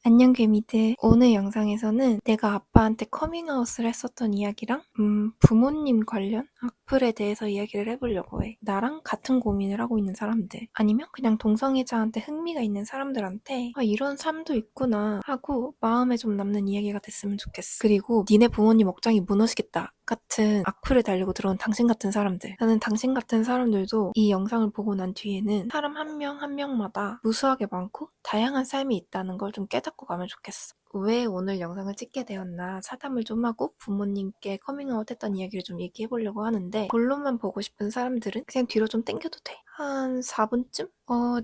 안녕 개미들. 오늘 영상에서는 내가 아빠한테 커밍아웃을 했었던 이야기랑 부모님 관련 악플에 대해서 이야기를 해보려고 해. 나랑 같은 고민을 하고 있는 사람들 아니면 그냥 동성애자한테 흥미가 있는 사람들한테 이런 삶도 있구나 하고 마음에 좀 남는 이야기가 됐으면 좋겠어. 그리고 니네 부모님 억장이 무너지겠다 같은 악플을 달리고 들어온 당신 같은 사람들. 나는 당신 같은 사람들도 이 영상을 보고 난 뒤에는 사람 한 명 한 명마다 무수하게 많고 다양한 삶이 있다는 걸 좀 깨닫고 가면 좋겠어. 왜 오늘 영상을 찍게 되었나 사담을 좀 하고 부모님께 커밍아웃 했던 이야기를 좀 얘기해 보려고 하는데, 본론만 보고 싶은 사람들은 그냥 뒤로 좀 당겨도 돼. 한 4분쯤?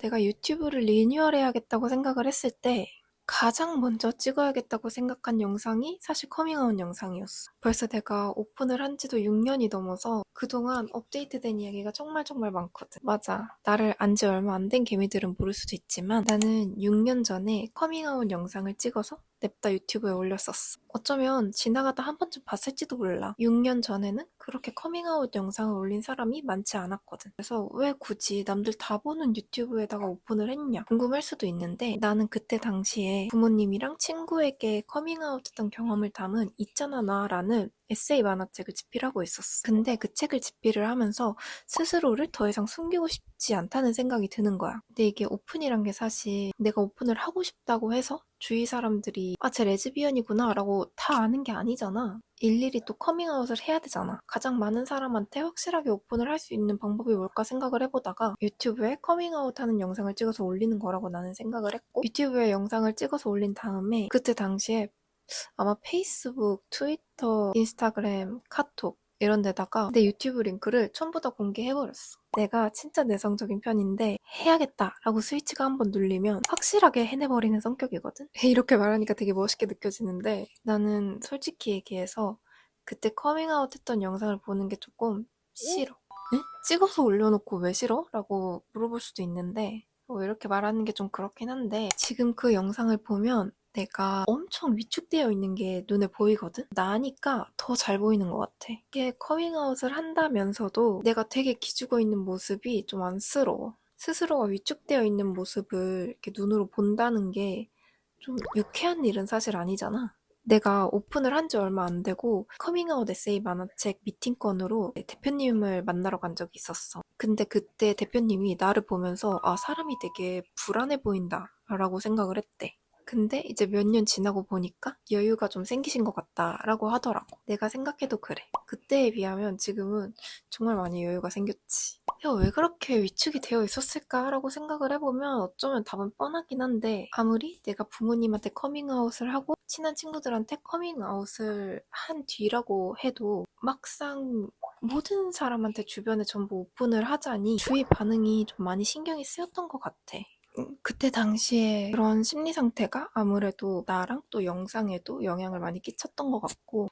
내가 유튜브를 리뉴얼 해야겠다고 생각을 했을 때 가장 먼저 찍어야겠다고 생각한 영상이 사실 커밍아웃 영상이었어. 벌써 내가 오픈을 한 지도 6년이 넘어서 그동안 업데이트된 이야기가 정말 많거든. 맞아. 나를 안 지 얼마 안 된 개미들은 모를 수도 있지만 나는 6년 전에 커밍아웃 영상을 찍어서 냅다 유튜브에 올렸었어. 어쩌면 지나가다 한 번쯤 봤을지도 몰라. 6년 전에는 그렇게 커밍아웃 영상을 올린 사람이 많지 않았거든. 그래서 왜 굳이 남들 다 보는 유튜브에다가 오픈을 했냐 궁금할 수도 있는데, 나는 그때 당시에 부모님이랑 친구에게 커밍아웃했던 경험을 담은 있잖아 나라는 에세이 만화책을 집필하고 있었어. 근데 그 책을 집필을 하면서 스스로를 더 이상 숨기고 싶지 않다는 생각이 드는 거야. 근데 이게 오픈이란 게 사실 내가 오픈을 하고 싶다고 해서 주위 사람들이 쟤 레즈비언이구나 라고 다 아는 게 아니잖아. 일일이 또 커밍아웃을 해야 되잖아. 가장 많은 사람한테 확실하게 오픈을 할 수 있는 방법이 뭘까 생각을 해보다가 유튜브에 커밍아웃 하는 영상을 찍어서 올리는 거라고 나는 생각을 했고, 유튜브에 영상을 찍어서 올린 다음에 그때 당시에 아마 페이스북, 트위터, 인스타그램, 카톡 이런 데다가 내 유튜브 링크를 전부 다 공개해버렸어. 내가 진짜 내성적인 편인데 해야겠다라고 스위치가 한번 눌리면 확실하게 해내버리는 성격이거든. 이렇게 말하니까 되게 멋있게 느껴지는데, 나는 솔직히 얘기해서 그때 커밍아웃 했던 영상을 보는 게 조금 싫어. 에? 찍어서 올려놓고 왜 싫어? 라고 물어볼 수도 있는데, 이렇게 말하는 게 좀 그렇긴 한데, 지금 그 영상을 보면 내가 엄청 위축되어 있는 게 눈에 보이거든? 나니까 더 잘 보이는 것 같아. 이게 커밍아웃을 한다면서도 내가 되게 기죽어 있는 모습이 좀 안쓰러워. 스스로가 위축되어 있는 모습을 이렇게 눈으로 본다는 게 좀 유쾌한 일은 사실 아니잖아. 내가 오픈을 한 지 얼마 안 되고 커밍아웃 에세이 만화책 미팅권으로 대표님을 만나러 간 적이 있었어. 근데 그때 대표님이 나를 보면서 사람이 되게 불안해 보인다 라고 생각을 했대. 근데 이제 몇 년 지나고 보니까 여유가 좀 생기신 것 같다라고 하더라고. 내가 생각해도 그래. 그때에 비하면 지금은 정말 많이 여유가 생겼지. 내가 왜 그렇게 위축이 되어 있었을까라고 생각을 해보면 어쩌면 답은 뻔하긴 한데, 아무리 내가 부모님한테 커밍아웃을 하고 친한 친구들한테 커밍아웃을 한 뒤라고 해도 막상 모든 사람한테 주변에 전부 오픈을 하자니 주위 반응이 좀 많이 신경이 쓰였던 것 같아. 그때 당시에 그런 심리 상태가 아무래도 나랑 또 영상에도 영향을 많이 끼쳤던 것 같고,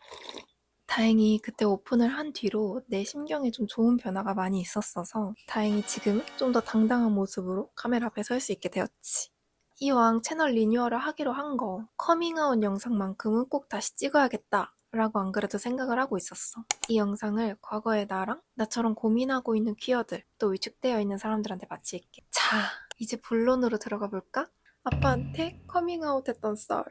다행히 그때 오픈을 한 뒤로 내 심경에 좀 좋은 변화가 많이 있었어서 다행히 지금은 좀 더 당당한 모습으로 카메라 앞에 설 수 있게 되었지. 이왕 채널 리뉴얼을 하기로 한 거 커밍아웃 영상만큼은 꼭 다시 찍어야겠다 라고 안 그래도 생각을 하고 있었어. 이 영상을 과거의 나랑 나처럼 고민하고 있는 퀴어들, 또 위축되어 있는 사람들한테 바칠게. 자, 이제 본론으로 들어가 볼까? 아빠한테 커밍아웃 했던 썰.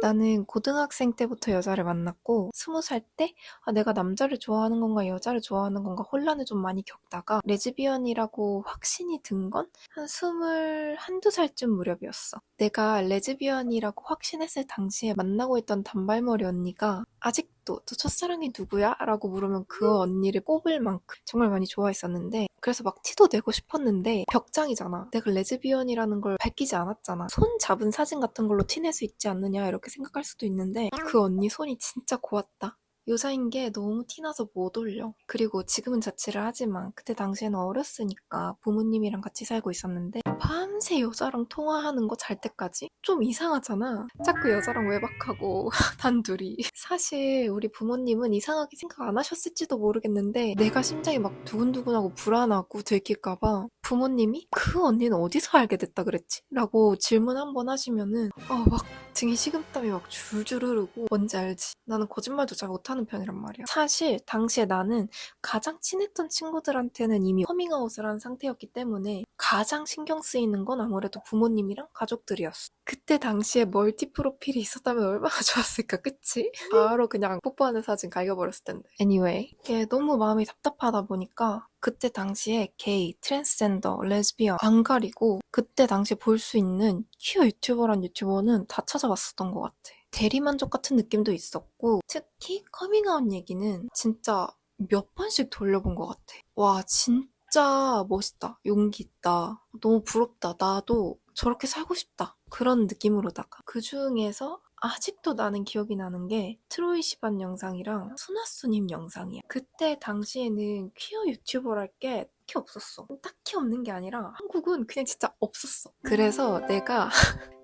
나는 고등학생 때부터 여자를 만났고 20살 때 내가 남자를 좋아하는 건가 여자를 좋아하는 건가 혼란을 좀 많이 겪다가 레즈비언이라고 확신이 든 건 한 21~22살쯤 무렵이었어. 내가 레즈비언이라고 확신했을 당시에 만나고 있던 단발머리 언니가 아직도 너 첫사랑이 누구야? 라고 물으면 그 언니를 꼽을 만큼 정말 많이 좋아했었는데, 그래서 막 티도 내고 싶었는데 벽장이잖아. 내가 레즈비언이라는 걸 밝히지 않았잖아. 손 잡은 사진 같은 걸로 티낼 수 있지 않느냐 이렇게 생각할 수도 있는데, 그 언니 손이 진짜 고왔다. 여자인 게 너무 티나서 못 올려. 그리고 지금은 자취를 하지만 그때 당시에는 어렸으니까 부모님이랑 같이 살고 있었는데 밤새 여자랑 통화하는 거 잘 때까지 좀 이상하잖아. 자꾸 여자랑 외박하고 단둘이. 사실 우리 부모님은 이상하게 생각 안 하셨을지도 모르겠는데 내가 심장이 막 두근두근하고 불안하고 들킬까봐 부모님이 그 언니는 어디서 알게 됐다 그랬지? 라고 질문 한번 하시면은 막 등에 식은땀이 막 줄줄 흐르고, 뭔지 알지? 나는 거짓말도 잘 못하는 편이란 말이야. 사실 당시에 나는 가장 친했던 친구들한테는 이미 커밍아웃을 한 상태였기 때문에 가장 신경 쓰이는 건 아무래도 부모님이랑 가족들이었어. 그때 당시에 멀티 프로필이 있었다면 얼마나 좋았을까, 그치? 바로 그냥 뽀뽀하는 사진 갈겨버렸을 텐데. Anyway, 이게 너무 마음이 답답하다 보니까 그때 당시에 게이, 트랜스젠더, 레즈비언 안 가리고 그때 당시에 볼 수 있는 퀴어 유튜버란 유튜버는 다 찾아봤었던 것 같아. 대리만족 같은 느낌도 있었고, 특히 커밍아웃 얘기는 진짜 몇 번씩 돌려본 것 같아. 와, 진짜 멋있다. 용기 있다. 너무 부럽다. 나도 저렇게 살고 싶다. 그런 느낌으로다가. 그 중에서 아직도 나는 기억이 나는 게 트로이 시반 영상이랑 수나수님 영상이야. 그때 당시에는 퀴어 유튜버랄 게 딱히 없었어. 딱히 없는 게 아니라 한국은 그냥 진짜 없었어. 그래서 내가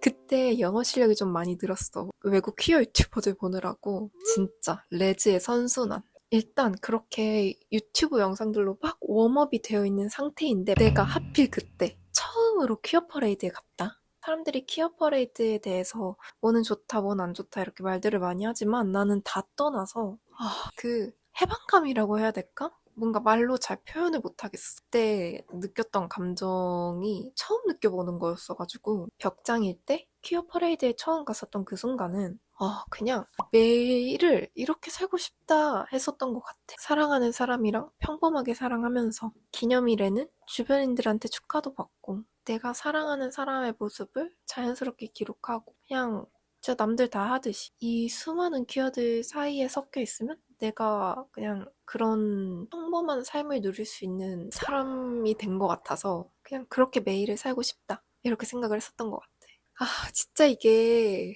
그때 영어 실력이 좀 많이 늘었어. 외국 퀴어 유튜버들 보느라고. 진짜 레즈의 선순환. 일단 그렇게 유튜브 영상들로 막 웜업이 되어 있는 상태인데 내가 하필 그때 처음으로 퀴어 퍼레이드에 갔다. 사람들이 퀴어 퍼레이드에 대해서 뭐는 좋다, 뭐는 안 좋다 이렇게 말들을 많이 하지만 나는 다 떠나서 그 해방감이라고 해야 될까? 뭔가 말로 잘 표현을 못하겠어. 그때 느꼈던 감정이 처음 느껴보는 거였어가지고 벽장일 때 퀴어 퍼레이드에 처음 갔었던 그 순간은 그냥 매일을 이렇게 살고 싶다 했었던 것 같아. 사랑하는 사람이랑 평범하게 사랑하면서 기념일에는 주변인들한테 축하도 받고 내가 사랑하는 사람의 모습을 자연스럽게 기록하고 그냥 진짜 남들 다 하듯이 이 수많은 퀴어들 사이에 섞여 있으면 내가 그냥 그런 평범한 삶을 누릴 수 있는 사람이 된 것 같아서 그냥 그렇게 매일을 살고 싶다 이렇게 생각을 했었던 것 같아. 진짜 이게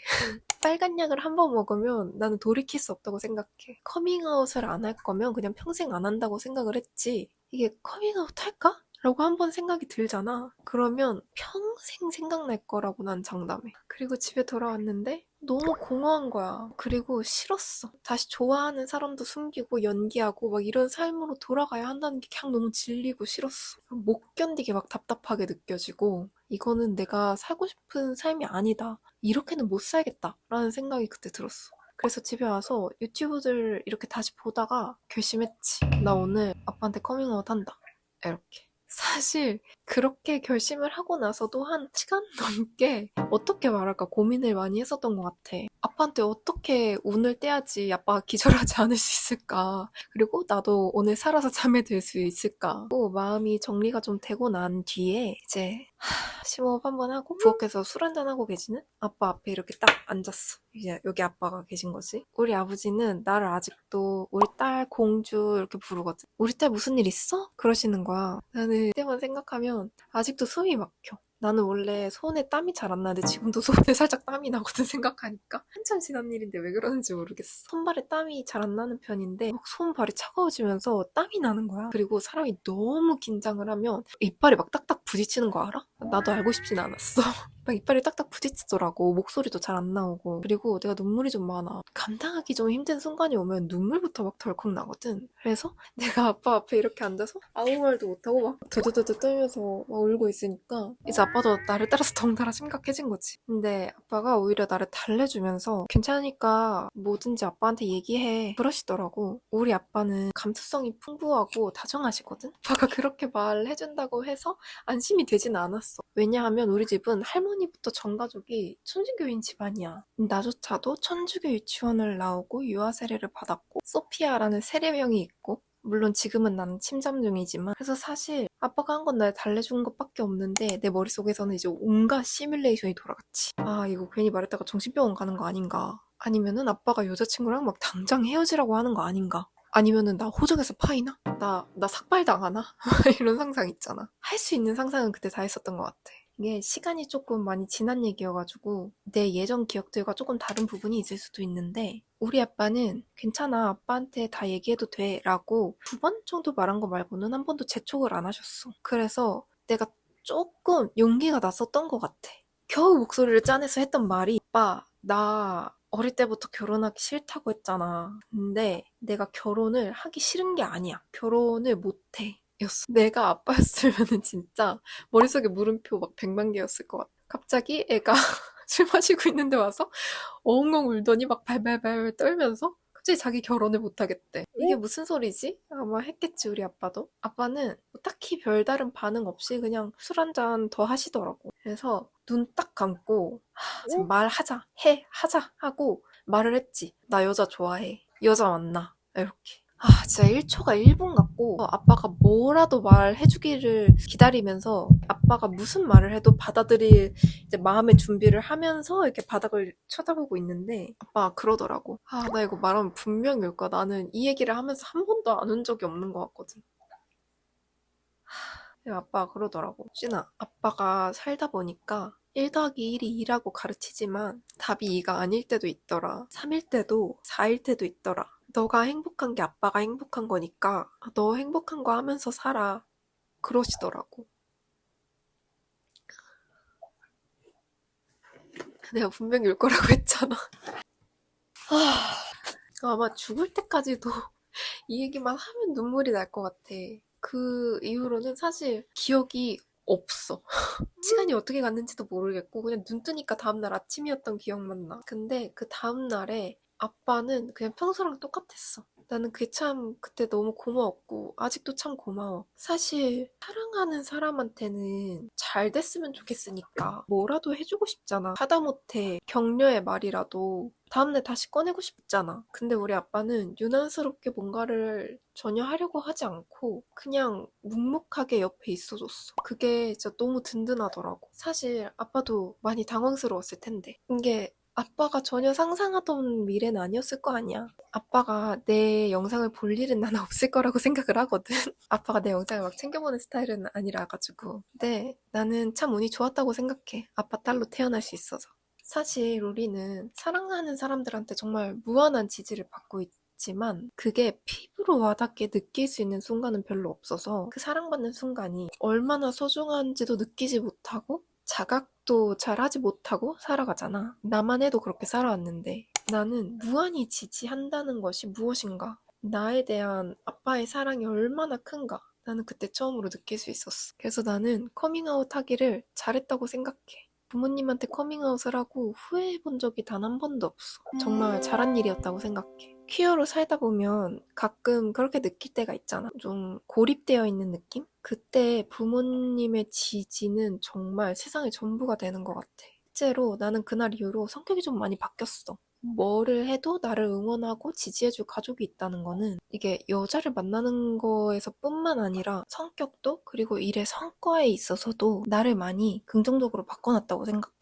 빨간 약을 한 번 먹으면 나는 돌이킬 수 없다고 생각해. 커밍아웃을 안 할 거면 그냥 평생 안 한다고 생각을 했지. 이게 커밍아웃 할까? 라고 한 번 생각이 들잖아. 그러면 평생 생각날 거라고 난 장담해. 그리고 집에 돌아왔는데 너무 공허한 거야. 그리고 싫었어. 다시 좋아하는 사람도 숨기고 연기하고 막 이런 삶으로 돌아가야 한다는 게 그냥 너무 질리고 싫었어. 못 견디게 막 답답하게 느껴지고 이거는 내가 살고 싶은 삶이 아니다. 이렇게는 못 살겠다라는 생각이 그때 들었어. 그래서 집에 와서 유튜브들 이렇게 다시 보다가 결심했지. 나 오늘 아빠한테 커밍아웃 한다. 이렇게. 사실 그렇게 결심을 하고 나서도 한 시간 넘게 어떻게 말할까 고민을 많이 했었던 것 같아. 아빠한테 어떻게 운을 떼야지 아빠가 기절하지 않을 수 있을까. 그리고 나도 오늘 살아서 잠에 들 수 있을까. 또 마음이 정리가 좀 되고 난 뒤에 이제 심호흡 한번 하고 부엌에서 술 한잔하고 계시는 아빠 앞에 이렇게 딱 앉았어. 이제 여기 아빠가 계신 거지. 우리 아버지는 나를 아직도 우리 딸 공주 이렇게 부르거든. 우리 딸 무슨 일 있어? 그러시는 거야. 나는 그때만 생각하면 아직도 숨이 막혀. 나는 원래 손에 땀이 잘 안 나는데 지금도 손에 살짝 땀이 나거든 생각하니까. 한참 지난 일인데 왜 그러는지 모르겠어. 손발에 땀이 잘 안 나는 편인데 막 손발이 차가워지면서 땀이 나는 거야. 그리고 사람이 너무 긴장을 하면 이빨이 막 딱딱 부딪히는 거 알아? 나도 알고 싶진 않았어. 막 이빨이 딱딱 부딪히더라고. 목소리도 잘 안 나오고. 그리고 내가 눈물이 좀 많아. 감당하기 좀 힘든 순간이 오면 눈물부터 막 덜컥 나거든. 그래서 내가 아빠 앞에 이렇게 앉아서 아무 말도 못하고 막 드드드드 떨면서 막 울고 있으니까 이제 아빠도 나를 따라서 덩달아 심각해진 거지. 근데 아빠가 오히려 나를 달래주면서 괜찮으니까 뭐든지 아빠한테 얘기해 그러시더라고. 우리 아빠는 감수성이 풍부하고 다정하시거든. 아빠가 그렇게 말해준다고 해서 안심이 되진 않았어. 왜냐하면 우리 집은 할머니부터 전 가족이 천주교인 집안이야. 나조차도 천주교 유치원을 나오고 유아 세례를 받았고 소피아라는 세례명이 있고 물론 지금은 나는 침잠 중이지만 그래서 사실 아빠가 한 건 날 달래준 것밖에 없는데 내 머릿속에서는 이제 온갖 시뮬레이션이 돌아갔지. 이거 괜히 말했다가 정신병원 가는 거 아닌가. 아니면은 아빠가 여자친구랑 막 당장 헤어지라고 하는 거 아닌가. 아니면은 나 호적에서 파이나? 나 삭발당하나? 이런 상상 있잖아. 할 수 있는 상상은 그때 다 했었던 것 같아. 이게 시간이 조금 많이 지난 얘기여가지고 내 예전 기억들과 조금 다른 부분이 있을 수도 있는데 우리 아빠는 괜찮아 아빠한테 다 얘기해도 돼 라고 2번 정도 말한 거 말고는 한 번도 재촉을 안 하셨어. 그래서 내가 조금 용기가 났었던 것 같아. 겨우 목소리를 짜내서 했던 말이 아빠 나 어릴 때부터 결혼하기 싫다고 했잖아. 근데 내가 결혼을 하기 싫은 게 아니야. 결혼을 못해. 였어. 내가 아빠였으면은 진짜 머릿속에 물음표 막 100만 개였을 것 같아. 갑자기 애가 술 마시고 있는데 와서 엉엉 울더니 막 발발발 떨면서 갑자기 자기 결혼을 못하겠대. 이게 무슨 소리지? 아마 했겠지 우리 아빠도. 아빠는 뭐 딱히 별다른 반응 없이 그냥 술 한 잔 더 하시더라고. 그래서 눈 딱 감고 지금 말하자 하자 하고 말을 했지. 나 여자 좋아해. 여자 만나. 이렇게. 진짜 1초가 1분 같고 아빠가 뭐라도 말해주기를 기다리면서 아빠가 무슨 말을 해도 받아들일 이제 마음의 준비를 하면서 이렇게 바닥을 쳐다보고 있는데 아빠가 그러더라고. 나 이거 말하면 분명히 울 거야. 나는 이 얘기를 하면서 한 번도 안 운 적이 없는 것 같거든. 아빠가 그러더라고. 찐아, 아빠가 살다 보니까 1 더하기 1이 2라고 가르치지만 답이 2가 아닐 때도 있더라. 3일 때도 4일 때도 있더라. 너가 행복한 게 아빠가 행복한 거니까 너 행복한 거 하면서 살아. 그러시더라고. 내가 분명히 울 거라고 했잖아. 아마 죽을 때까지도 이 얘기만 하면 눈물이 날 것 같아. 그 이후로는 사실 기억이 없어. 시간이 어떻게 갔는지도 모르겠고 그냥 눈 뜨니까 다음날 아침이었던 기억만 나. 근데 그 다음날에 아빠는 그냥 평소랑 똑같았어. 나는 그게 참 그때 너무 고마웠고 아직도 참 고마워. 사실 사랑하는 사람한테는 잘 됐으면 좋겠으니까 뭐라도 해주고 싶잖아. 하다못해 격려의 말이라도 다음날 다시 꺼내고 싶잖아. 근데 우리 아빠는 유난스럽게 뭔가를 전혀 하려고 하지 않고 그냥 묵묵하게 옆에 있어줬어. 그게 진짜 너무 든든하더라고. 사실 아빠도 많이 당황스러웠을 텐데 이게 아빠가 전혀 상상하던 미래는 아니었을 거 아니야. 아빠가 내 영상을 볼 일은 나는 없을 거라고 생각을 하거든. 아빠가 내 영상을 막 챙겨보는 스타일은 아니라 가지고. 근데 나는 참 운이 좋았다고 생각해. 아빠 딸로 태어날 수 있어서. 사실 우리는 사랑하는 사람들한테 정말 무한한 지지를 받고 있지만 그게 피부로 와닿게 느낄 수 있는 순간은 별로 없어서 그 사랑받는 순간이 얼마나 소중한지도 느끼지 못하고 자각도 잘 하지 못하고 살아가잖아. 나만 해도 그렇게 살아왔는데 나는 무한히 지지한다는 것이 무엇인가? 나에 대한 아빠의 사랑이 얼마나 큰가? 나는 그때 처음으로 느낄 수 있었어. 그래서 나는 커밍아웃 하기를 잘했다고 생각해. 부모님한테 커밍아웃을 하고 후회해 본 적이 단 한 번도 없어. 정말 잘한 일이었다고 생각해. 퀴어로 살다 보면 가끔 그렇게 느낄 때가 있잖아. 좀 고립되어 있는 느낌? 그때 부모님의 지지는 정말 세상의 전부가 되는 것 같아. 실제로 나는 그날 이후로 성격이 좀 많이 바뀌었어. 뭐를 해도 나를 응원하고 지지해줄 가족이 있다는 거는 이게 여자를 만나는 거에서 뿐만 아니라 성격도 그리고 일의 성과에 있어서도 나를 많이 긍정적으로 바꿔놨다고 생각해.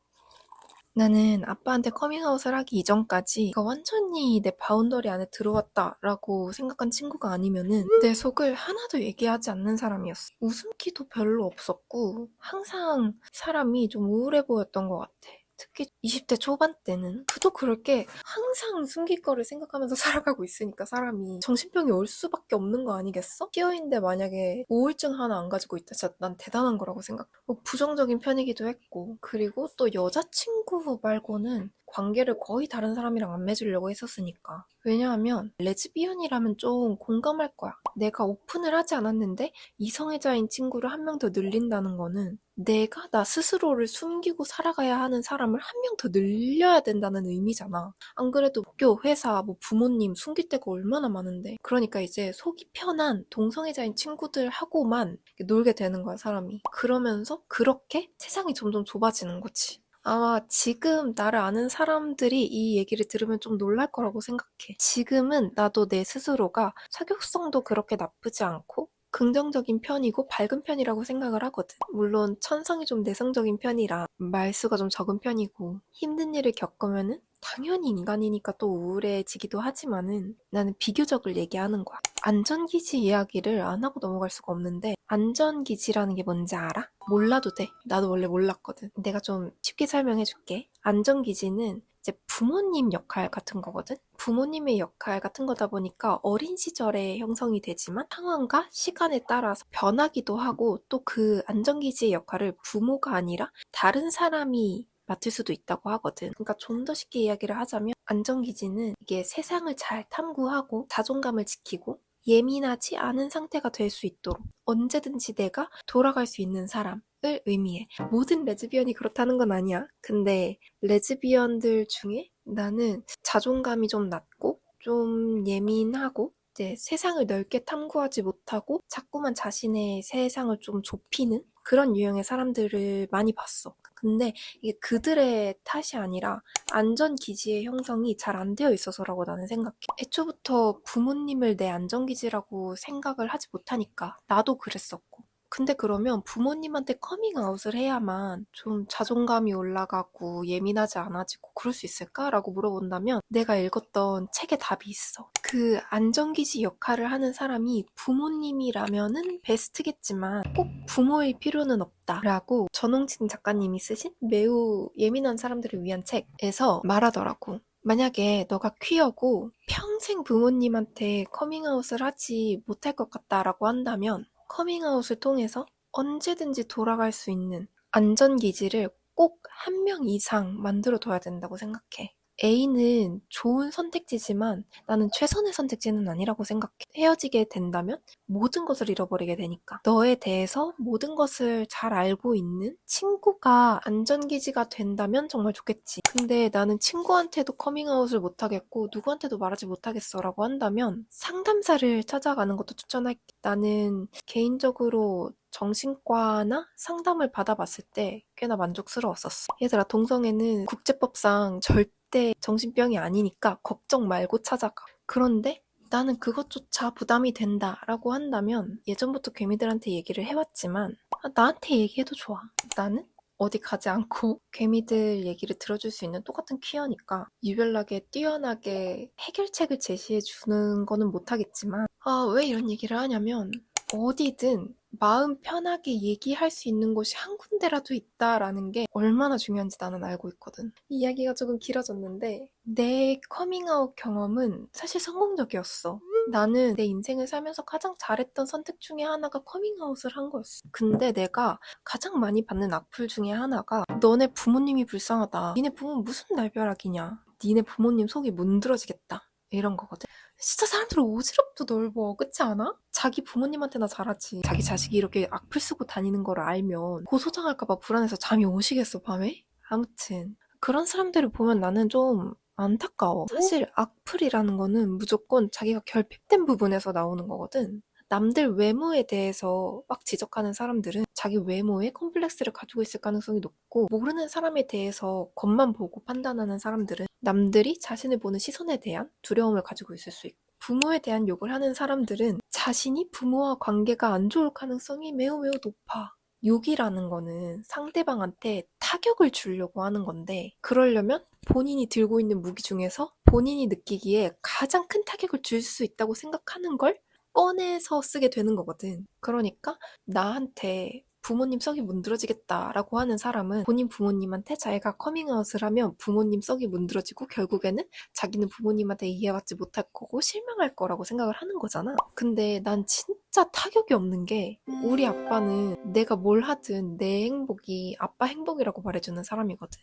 나는 아빠한테 커밍아웃을 하기 이전까지 이거 완전히 내 바운더리 안에 들어왔다라고 생각한 친구가 아니면은 내 속을 하나도 얘기하지 않는 사람이었어. 웃음기도 별로 없었고 항상 사람이 좀 우울해 보였던 것 같아. 특히 20대 초반 때는 또 그럴 게 항상 숨길 거를 생각하면서 살아가고 있으니까 사람이 정신병이 올 수밖에 없는 거 아니겠어? 끼어있는데 만약에 우울증 하나 안 가지고 있다. 진짜 난 대단한 거라고 생각. 부정적인 편이기도 했고 그리고 또 여자친구 말고는 관계를 거의 다른 사람이랑 안 맺으려고 했었으니까. 왜냐하면 레즈비언이라면 좀 공감할 거야. 내가 오픈을 하지 않았는데 이성애자인 친구를 한 명 더 늘린다는 거는 내가 나 스스로를 숨기고 살아가야 하는 사람을 한 명 더 늘려야 된다는 의미잖아. 안 그래도 학교, 회사, 뭐 부모님 숨길 데가 얼마나 많은데. 그러니까 이제 속이 편한 동성애자인 친구들하고만 놀게 되는 거야, 사람이. 그러면서 그렇게 세상이 점점 좁아지는 거지. 아마 지금 나를 아는 사람들이 이 얘기를 들으면 좀 놀랄 거라고 생각해. 지금은 나도 내 스스로가 사교성도 그렇게 나쁘지 않고 긍정적인 편이고 밝은 편이라고 생각을 하거든. 물론 천성이 좀 내성적인 편이라 말수가 좀 적은 편이고 힘든 일을 겪으면은 당연히 인간이니까 또 우울해지기도 하지만은 나는 비교적을 얘기하는 거야. 안전기지 이야기를 안 하고 넘어갈 수가 없는데 안전기지라는 게 뭔지 알아? 몰라도 돼. 나도 원래 몰랐거든. 내가 좀 쉽게 설명해줄게. 안전기지는 이제 부모님 역할 같은 거거든? 부모님의 역할 같은 거다 보니까 어린 시절에 형성이 되지만 상황과 시간에 따라서 변하기도 하고 또 그 안전기지의 역할을 부모가 아니라 다른 사람이 맡을 수도 있다고 하거든. 그러니까 좀 더 쉽게 이야기를 하자면 안전기지는 이게 세상을 잘 탐구하고 자존감을 지키고 예민하지 않은 상태가 될 수 있도록 언제든지 내가 돌아갈 수 있는 사람을 의미해. 모든 레즈비언이 그렇다는 건 아니야. 근데 레즈비언들 중에 나는 자존감이 좀 낮고 좀 예민하고 이제 세상을 넓게 탐구하지 못하고 자꾸만 자신의 세상을 좀 좁히는 그런 유형의 사람들을 많이 봤어. 근데 이게 그들의 탓이 아니라 안전기지의 형성이 잘 안 되어 있어서라고 나는 생각해. 애초부터 부모님을 내 안전기지라고 생각을 하지 못하니까 나도 그랬었고. 근데 그러면 부모님한테 커밍아웃을 해야만 좀 자존감이 올라가고 예민하지 않아지고 그럴 수 있을까라고 물어본다면 내가 읽었던 책에 답이 있어. 그 안전기지 역할을 하는 사람이 부모님이라면은 베스트겠지만 꼭 부모일 필요는 없다라고 전홍진 작가님이 쓰신 매우 예민한 사람들을 위한 책에서 말하더라고. 만약에 너가 퀴어고 평생 부모님한테 커밍아웃을 하지 못할 것 같다라고 한다면 커밍아웃을 통해서 언제든지 돌아갈 수 있는 안전기지를 꼭 한 명 이상 만들어 둬야 된다고 생각해. A는 좋은 선택지지만 나는 최선의 선택지는 아니라고 생각해. 헤어지게 된다면 모든 것을 잃어버리게 되니까. 너에 대해서 모든 것을 잘 알고 있는 친구가 안전기지가 된다면 정말 좋겠지. 근데 나는 친구한테도 커밍아웃을 못하겠고 누구한테도 말하지 못하겠어라고 한다면 상담사를 찾아가는 것도 추천할게. 나는 개인적으로 정신과나 상담을 받아봤을 때 꽤나 만족스러웠었어. 얘들아, 동성애는 국제법상 절대 정신병이 아니니까 걱정 말고 찾아가. 그런데 나는 그것조차 부담이 된다라고 한다면 예전부터 개미들한테 얘기를 해왔지만 나한테 얘기해도 좋아. 나는 어디 가지 않고 개미들 얘기를 들어줄 수 있는 똑같은 퀴어니까 유별나게 뛰어나게 해결책을 제시해 주는 거는 못하겠지만 왜 이런 얘기를 하냐면 어디든 마음 편하게 얘기할 수 있는 곳이 한 군데라도 있다라는 게 얼마나 중요한지 나는 알고 있거든. 이야기가 조금 길어졌는데 내 커밍아웃 경험은 사실 성공적이었어. 나는 내 인생을 살면서 가장 잘했던 선택 중에 하나가 커밍아웃을 한 거였어. 근데 내가 가장 많이 받는 악플 중에 하나가 너네 부모님이 불쌍하다. 니네 부모는 무슨 날벼락이냐. 니네 부모님 속이 문드러지겠다. 이런 거거든. 진짜 사람들 오지랖도 넓어. 그렇지 않아? 자기 부모님한테나 잘하지. 자기 자식이 이렇게 악플 쓰고 다니는 걸 알면 고소당할까봐 불안해서 잠이 오시겠어, 밤에? 아무튼 그런 사람들을 보면 나는 좀 안타까워. 사실 악플이라는 거는 무조건 자기가 결핍된 부분에서 나오는 거거든. 남들 외모에 대해서 막 지적하는 사람들은 자기 외모에 컴플렉스를 가지고 있을 가능성이 높고 모르는 사람에 대해서 겉만 보고 판단하는 사람들은 남들이 자신을 보는 시선에 대한 두려움을 가지고 있을 수 있고 부모에 대한 욕을 하는 사람들은 자신이 부모와 관계가 안 좋을 가능성이 매우 매우 높아. 욕이라는 거는 상대방한테 타격을 주려고 하는 건데 그러려면 본인이 들고 있는 무기 중에서 본인이 느끼기에 가장 큰 타격을 줄 수 있다고 생각하는 걸 꺼내서 쓰게 되는 거거든. 그러니까 나한테 부모님 썩이 문드러지겠다라고 하는 사람은 본인 부모님한테 자기가 커밍아웃을 하면 부모님 썩이 문드러지고 결국에는 자기는 부모님한테 이해받지 못할 거고 실망할 거라고 생각을 하는 거잖아. 근데 난 진짜 타격이 없는 게 우리 아빠는 내가 뭘 하든 내 행복이 아빠 행복이라고 말해주는 사람이거든.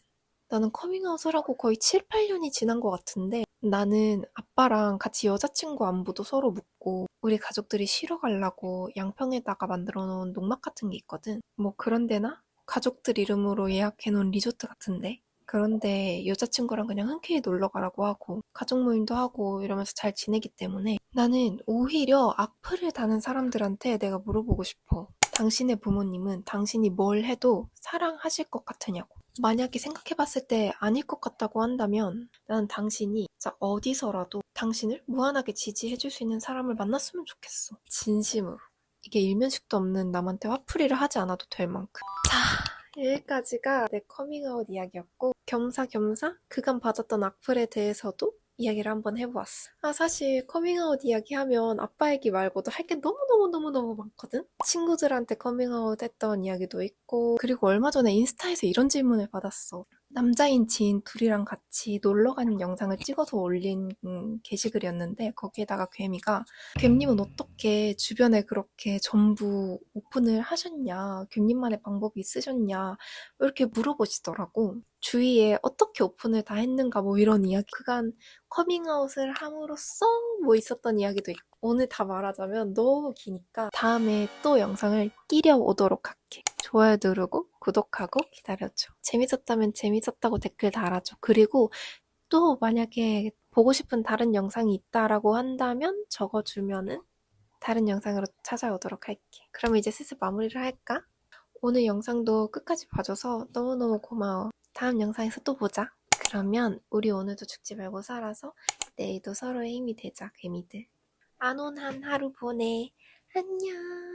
나는 커밍아웃을 하고 거의 7, 8년이 지난 것 같은데 나는 아빠랑 같이 여자친구 안부도 서로 묻고 우리 가족들이 쉬러 가려고 양평에다가 만들어 놓은 농막 같은 게 있거든. 뭐 그런 데나 가족들 이름으로 예약해 놓은 리조트 같은데 그런데 여자친구랑 그냥 흔쾌히 놀러 가라고 하고 가족 모임도 하고 이러면서 잘 지내기 때문에 나는 오히려 악플을 다는 사람들한테 내가 물어보고 싶어. 당신의 부모님은 당신이 뭘 해도 사랑하실 것 같으냐고. 만약에 생각해봤을 때 아닐 것 같다고 한다면 나는 당신이 진짜 어디서라도 당신을 무한하게 지지해줄 수 있는 사람을 만났으면 좋겠어. 진심으로. 이게 일면식도 없는 남한테 화풀이를 하지 않아도 될 만큼. 자, 여기까지가 내 커밍아웃 이야기였고 겸사겸사 그간 받았던 악플에 대해서도 이야기를 한번 해보았어. 사실 커밍아웃 이야기하면 아빠 얘기 말고도 할 게 너무너무너무너무 많거든? 친구들한테 커밍아웃 했던 이야기도 있고 그리고 얼마 전에 인스타에서 이런 질문을 받았어. 남자인 지인 둘이랑 같이 놀러 가는 영상을 찍어서 올린 게시글이었는데 거기에다가 괴미가 갬님은 어떻게 주변에 그렇게 전부 오픈을 하셨냐? 갬님만의 방법이 있으셨냐? 이렇게 물어보시더라고. 주위에 어떻게 오픈을 다 했는가 뭐 이런 이야기. 그간 커밍아웃을 함으로써 뭐 있었던 이야기도 있고 오늘 다 말하자면 너무 기니까 다음에 또 영상을 끼려 오도록 할게. 좋아요 누르고 구독하고 기다려줘. 재밌었다면 재밌었다고 댓글 달아줘. 그리고 또 만약에 보고 싶은 다른 영상이 있다라고 한다면 적어주면은 다른 영상으로 찾아오도록 할게. 그럼 이제 슬슬 마무리를 할까? 오늘 영상도 끝까지 봐줘서 너무너무 고마워. 다음 영상에서 또 보자. 그러면 우리 오늘도 죽지 말고 살아서 내일도 서로의 힘이 되자, 개미들. 안온한 하루 보내. 안녕.